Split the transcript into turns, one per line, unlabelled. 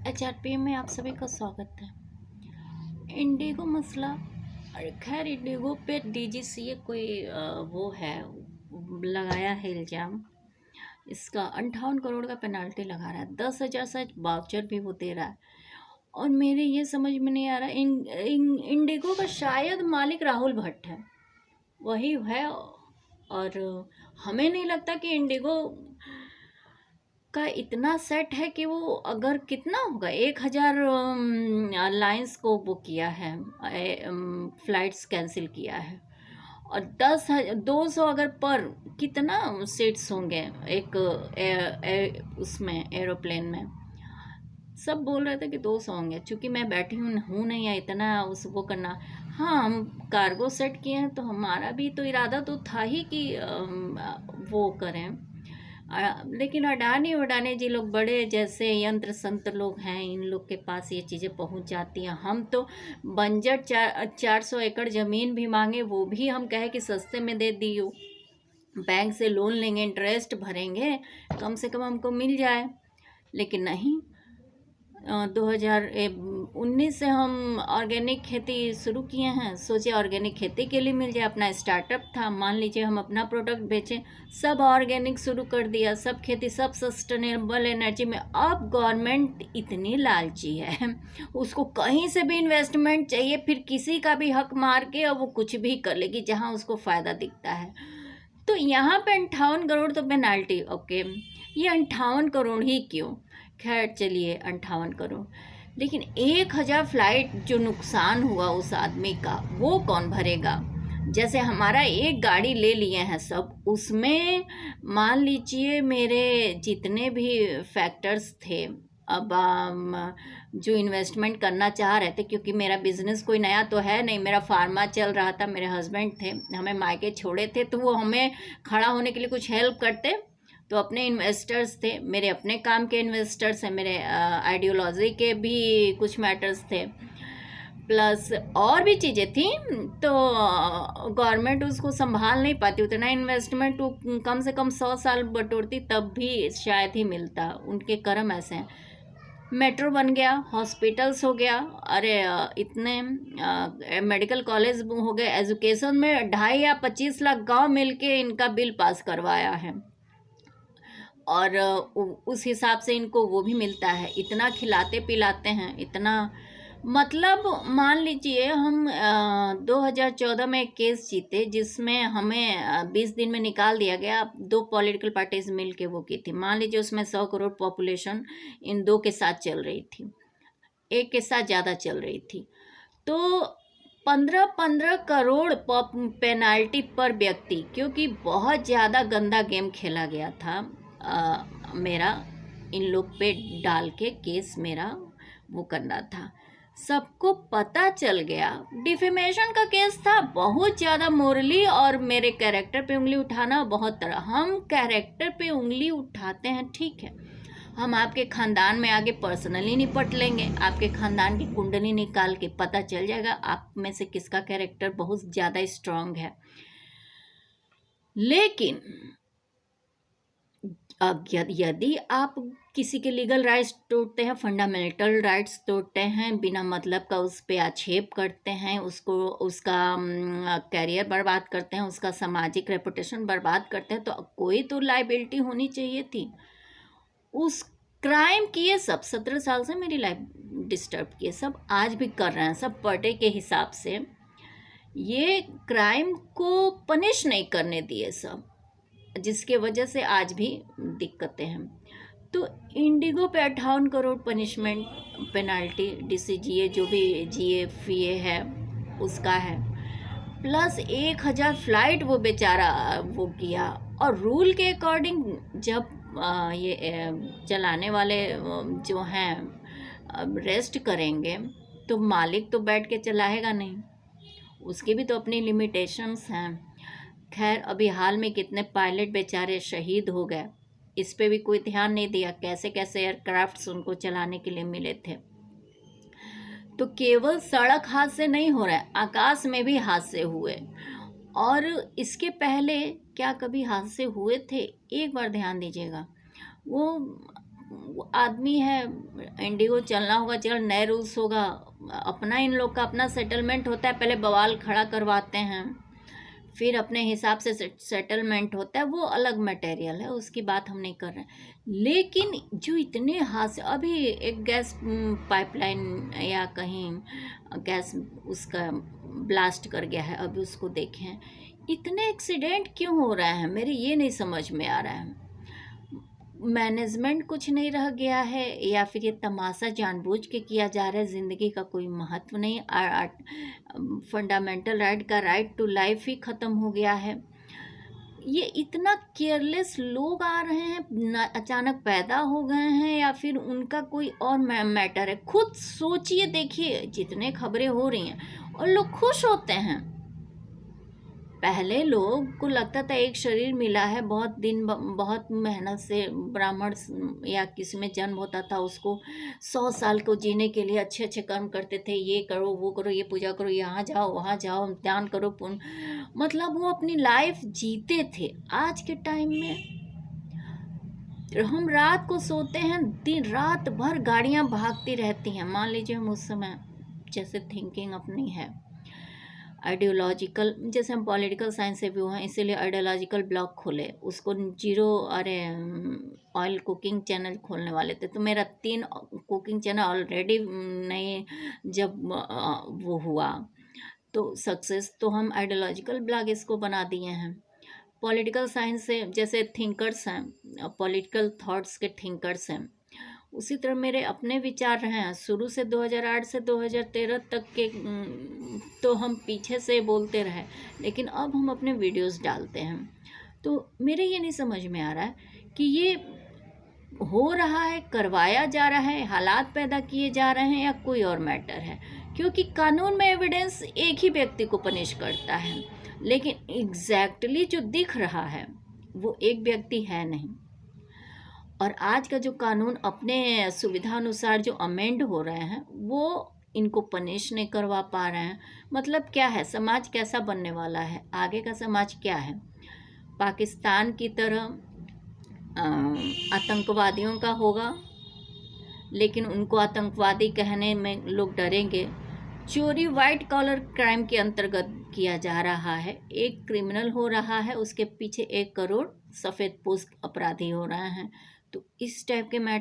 एचआरपीएम में आप सभी का स्वागत है। इंडिगो मसला, खैर इंडिगो पे डीजीसीए कोई वो है, लगाया है इल्ज़ाम। इसका 58 करोड़ का पेनाल्टी लगा रहा है, 10,000 शायद वाउचर भी वो दे रहा है। और मेरे ये समझ में नहीं आ रहा, इंडिगो का शायद मालिक राहुल भट्ट है, वही है। और हमें नहीं लगता कि इंडिगो का इतना सेट है कि वो अगर कितना होगा 1,000 लाइंस को वो किया है, फ्लाइट्स कैंसिल किया है। और 200 अगर पर कितना सीट्स होंगे एक उसमें एरोप्लेन में। सब बोल रहे थे कि 200 होंगे, चूँकि मैं बैठी हूँ नहीं है इतना उस वो करना। हाँ, हम कार्गो सेट किए हैं तो हमारा भी तो इरादा तो था ही कि वो करें। लेकिन अडानी जी लोग बड़े जैसे यंत्र संत्र लोग हैं, इन लोग के पास ये चीज़ें पहुंच जाती हैं। हम तो बंजर 400 एकड़ ज़मीन भी मांगे, वो भी हम कहे कि सस्ते में दे दियो, बैंक से लोन लेंगे, इंटरेस्ट भरेंगे, कम से कम हमको मिल जाए। लेकिन नहीं, 2019 से हम ऑर्गेनिक खेती शुरू किए हैं। सोचे ऑर्गेनिक खेती के लिए मिल जाए, अपना स्टार्टअप था, मान लीजिए हम अपना प्रोडक्ट बेचें। सब ऑर्गेनिक शुरू कर दिया, सब खेती, सब सस्टेनेबल एनर्जी में। अब गवर्नमेंट इतनी लालची है, उसको कहीं से भी इन्वेस्टमेंट चाहिए, फिर किसी का भी हक मार के और वो कुछ भी कर लेगी जहाँ उसको फ़ायदा दिखता है। तो यहाँ पे 58 करोड़ तो पेनाल्टी, ओके, ये 58 करोड़ ही क्यों? खैर चलिए 58 करोड़, लेकिन 1,000 फ्लाइट जो नुकसान हुआ उस आदमी का, वो कौन भरेगा? जैसे हमारा एक गाड़ी ले लिए हैं सब, उसमें मान लीजिए मेरे जितने भी फैक्टर्स थे, अब जो इन्वेस्टमेंट करना चाह रहे थे, क्योंकि मेरा बिजनेस कोई नया तो है नहीं, मेरा फार्मा चल रहा था, मेरे हस्बैंड थे, हमें मायके छोड़े थे, तो वो हमें खड़ा होने के लिए कुछ हेल्प करते। तो अपने इन्वेस्टर्स थे, मेरे अपने काम के इन्वेस्टर्स हैं, मेरे आइडियोलॉजी के भी कुछ मैटर्स थे, प्लस और भी चीज़ें थी। तो गवर्नमेंट उसको संभाल नहीं पाती, उतना इन्वेस्टमेंट कम से कम 100 साल बटोरती तब भी शायद ही मिलता। उनके कर्म ऐसे हैं। मेट्रो बन गया, हॉस्पिटल्स हो गया, अरे इतने मेडिकल कॉलेज हो गए, एजुकेशन में 2.5 या 25 लाख गांव मिलके इनका बिल पास करवाया है। और उस हिसाब से इनको वो भी मिलता है, इतना खिलाते पिलाते हैं, इतना। मतलब मान लीजिए हम 2014 में एक केस जीते जिसमें हमें 20 दिन में निकाल दिया गया। 2 पॉलिटिकल पार्टीज मिल के वो की थी। मान लीजिए उसमें 100 करोड़ पॉपुलेशन इन 2 के साथ चल रही थी, एक के साथ ज़्यादा चल रही थी, तो 15-15 करोड़ पेनाल्टी पर व्यक्ति, क्योंकि बहुत ज़्यादा गंदा गेम खेला गया था। मेरा इन लोग पे डाल के केस मेरा वो करना था, सबको पता चल गया। डिफेमेशन का केस था, बहुत ज़्यादा मोरली और मेरे कैरेक्टर पे उंगली उठाना बहुत तरह। हम कैरेक्टर पे उंगली उठाते हैं, ठीक है, हम आपके ख़ानदान में आगे पर्सनली निपट लेंगे, आपके ख़ानदान की कुंडली निकाल के पता चल जाएगा आप में से किसका कैरेक्टर बहुत ज़्यादा स्ट्रांग है। लेकिन अब यदि आप किसी के लीगल राइट्स तोड़ते हैं, फंडामेंटल राइट्स तोड़ते हैं, बिना मतलब का उस पर आक्षेप करते हैं, उसको उसका कैरियर बर्बाद करते हैं, उसका सामाजिक रेपुटेशन बर्बाद करते हैं, तो कोई तो लाइबिलिटी होनी चाहिए थी। उस क्राइम किए सब 17 साल से मेरी लाइफ डिस्टर्ब किए, सब आज भी कर रहे हैं, सब पर डे के हिसाब से। ये क्राइम को पनिश नहीं करने दिए सब, जिसके वजह से आज भी दिक्कतें हैं। तो इंडिगो पे 58 करोड़ पनिशमेंट पेनाल्टी, डीसीजीए जो भी जीएफए है उसका है, प्लस 1,000 फ्लाइट वो बेचारा वो किया। और रूल के अकॉर्डिंग जब ये चलाने वाले जो हैं रेस्ट करेंगे, तो मालिक तो बैठ के चलाएगा नहीं, उसकी भी तो अपनी लिमिटेशंस हैं। खैर अभी हाल में कितने पायलट बेचारे शहीद हो गए, इस पे भी कोई ध्यान नहीं दिया, कैसे कैसे एयरक्राफ्ट्स उनको चलाने के लिए मिले थे। तो केवल सड़क हादसे नहीं हो रहे, आकाश में भी हादसे हुए। और इसके पहले क्या कभी हादसे हुए थे? एक बार ध्यान दीजिएगा, वो वो आदमी है, इंडिगो चलना होगा चल, नए रूल्स होगा, अपना इन लोग का अपना सेटलमेंट होता है, पहले बवाल खड़ा करवाते हैं, फिर अपने हिसाब से सेटलमेंट होता है, वो अलग मटेरियल है, उसकी बात हम नहीं कर रहे हैं। लेकिन जो इतने हादसे, अभी एक गैस पाइपलाइन या कहीं गैस उसका ब्लास्ट कर गया है, अभी उसको देखें, इतने एक्सीडेंट क्यों हो रहे हैं, मेरे ये नहीं समझ में आ रहा है। मैनेजमेंट कुछ नहीं रह गया है, या फिर ये तमाशा जानबूझ के किया जा रहा है, ज़िंदगी का कोई महत्व नहीं, फंडामेंटल राइट का राइट टू लाइफ ही ख़त्म हो गया है। ये इतना केयरलेस लोग आ रहे हैं, अचानक पैदा हो गए हैं, या फिर उनका कोई और मैटर है। खुद सोचिए, देखिए जितने खबरें हो रही हैं और लोग खुश होते हैं। पहले लोग को लगता था एक शरीर मिला है, बहुत मेहनत से ब्राह्मण या किसी में जन्म होता था, उसको 100 साल को जीने के लिए अच्छे अच्छे कर्म करते थे, ये करो वो करो, ये पूजा करो, यहाँ जाओ वहाँ जाओ, ध्यान करो, पुण्य, मतलब वो अपनी लाइफ जीते थे। आज के टाइम में हम रात को सोते हैं, दिन रात भर गाड़ियाँ भागती रहती हैं। मान लीजिए हम उस समय जैसे थिंकिंग अपनी है आइडियोलॉजिकल, जैसे हम पॉलिटिकल साइंस से भी हुए हैं, इसीलिए आइडियोलॉजिकल ब्लॉग खोले, उसको ऑयल कुकिंग चैनल खोलने वाले थे, तो मेरा 3 कुकिंग चैनल ऑलरेडी नहीं, जब वो हुआ तो सक्सेस, तो हम आइडियोलॉजिकल ब्लॉग इसको बना दिए हैं। पॉलिटिकल साइंस से जैसे थिंकर्स हैं, पॉलिटिकल थॉट्स के थिंकर्स हैं, उसी तरह मेरे अपने विचार रहे हैं शुरू से। 2008 से 2013 तक के तो हम पीछे से बोलते रहे, लेकिन अब हम अपने वीडियोस डालते हैं। तो मेरे ये नहीं समझ में आ रहा है कि ये हो रहा है, करवाया जा रहा है, हालात पैदा किए जा रहे हैं, या कोई और मैटर है। क्योंकि कानून में एविडेंस एक ही व्यक्ति को पनिश करता है, लेकिन एग्जैक्टली जो दिख रहा है वो एक व्यक्ति है नहीं। और आज का जो कानून अपने सुविधा अनुसार जो अमेंड हो रहे हैं, वो इनको पनिश नहीं करवा पा रहे हैं। मतलब क्या है, समाज कैसा बनने वाला है, आगे का समाज क्या है? पाकिस्तान की तरह आतंकवादियों का होगा, लेकिन उनको आतंकवादी कहने में लोग डरेंगे। चोरी वाइट कॉलर क्राइम के अंतर्गत किया जा रहा है, एक क्रिमिनल हो रहा है, उसके पीछे 1 करोड़ सफ़ेद पोस्ट अपराधी हो रहे हैं। तो इस टाइप के मैटर